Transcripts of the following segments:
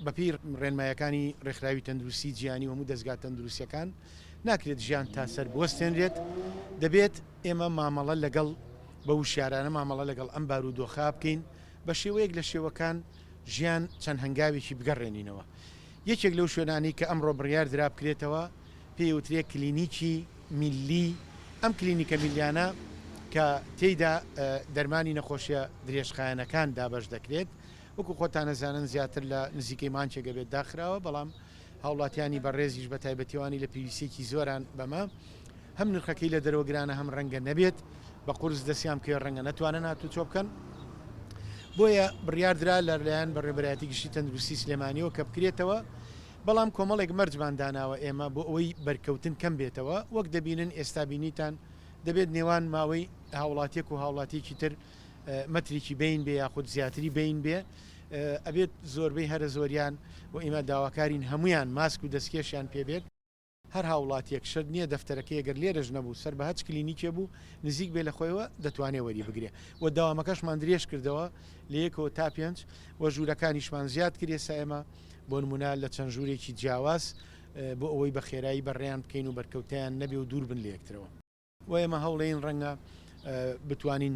بەپی ڕێنمایەکانی ڕێکخراوی تەندروستی جیهانی و هەموو دەستگا تەندروستیەکان ناکرێت ژیان تا سەر بوەستێنرێت دەبێت ئێمە مامەڵە لەگەڵ بە وشارانە مامەڵە لەگەڵ ئەم بارودۆخا بکەین بە شێوەیەک لە شێوەکان ژیان چەند هەنگاوێکی بگەڕێنینەوە. یەکێک لەو شوێنانی کە ئەمڕۆ بڕیار درا بکرێتەوە پێیوترێ کلینیکی میلی. ئەم کلینیکە میلیانە کە تێیدا دەرمانی نەخۆشیە درێژخایەنەکان دابەش دەکرێت وەکو خۆتان نەزانن زیاتر لە نزیکەی مانچێگە بێت داخراوە بەڵام هاوڵاتیانی بەڕێزیش بە تایبەتیوانی لە پێویستێکی زۆران بەمە هەم نرخەکەی لە دەرەوە گرانە هەم ڕەنگە نەبێت بە قورس دەسیام کێ ڕەنگە نەتوانن هاتوو چۆ بکەن. بۆیە بڕیاردرا لەلایەن بەڕێبەرایەتی گشتی تەندروستی سلێمانیەوە کە بکرێتەوە بەڵام کۆمەڵێک مەرجمان داناوە ئێمە بۆ ئەوەی بەرکەوتن کەم بێتەوە وەک دەبینن ئێستا بینیتان دەبێت نێوان ماوەی هاوڵاتیەک و هاوڵاتیەکی تر مەتریکی بین بێ یاخود زیاتری بین بێ ئەبێت زۆربەی هەرە زۆریان و ئێمە داواکارین هەمویان ماسک و دەستکێشیان پێبێت. هەر هاوڵاتیەک شەر نییە دەفتەرەکەی ئەگەر لێرەش نەبوو سەر بە هەچ کلینیکێ بوو نزیک بێ لە خۆیەوە دەتوانێت وەری بگرێ و داوامەکەشمان درێژ کردەوە لە 1 تا 5 و ژوورەکانیشمان زیاد کرێ ئێمە بۆ نمونە لە چەند ژوورێکی جیاواز بۆ ئەوەی بە خێرایی بەڕێیان بکەین و بەرکەوتیان نەبێ و دوور بن لە یەکترەوە و ئێمە هەوڵەین ڕەنگە بتوانین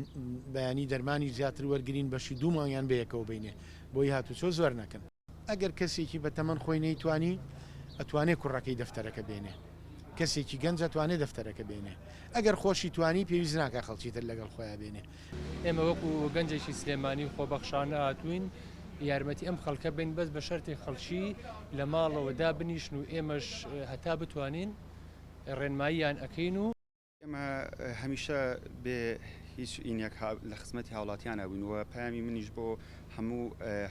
بەیانی دەرمانی زیاتر وەرگین بەشی دوو مانگیان بەیەکەوە بینێ بۆی هاتوچۆ زۆر نەکەن. ئەگەر کەسێکی بە تەمەەن خۆی نەیتوانی ئەتوانێت کوڕەکەی دەفتەرەکە بێنێ کەسێکی گەنج ئەتوانێت دەفتەرەکە بێنێ ئەگەر خۆشی توانی پێویست ناکە خەڵکی تر لەگەڵ خۆیان بێنێ. ئێمە وەکو گەنجێکی سلێمانی و خۆبەخشانە هاتوین یارمەتی ئەم خەڵکە بین بەس بە شەرتی خەڵکی لە ماڵەوە دابنیشن و ئێمەش هەتا بتوانین ڕێنماییان ئەەکەین و ئێمە هەمیشە بێ هیچ ئینەک لە خزمەتی هاوڵاتیانە بووین و پامی منیش بۆ هەموو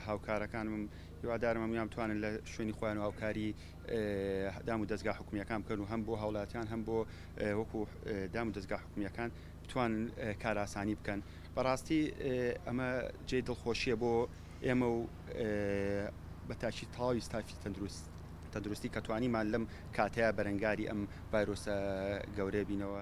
هاوکارەکانم هیوادارم هەمویان بتوانن لە شوێنی خۆیان و هاوکاری دام و دەستگا حکومیەکان بکەن و هەم بۆ هاوڵاتیان هەم بۆ وەکو دام و دەستگا حکومیەکان بتوانن کاراسانی بکەن. بەڕاستی ئەمە جێ دڵخۆشیە بۆ ئێمە و بەتاکی تەواوی ستافی تەندروستی کە توانیمان لەم کاتەیە بەرەنگاری ئەم ڤایرۆسە گەورەی بینەوە.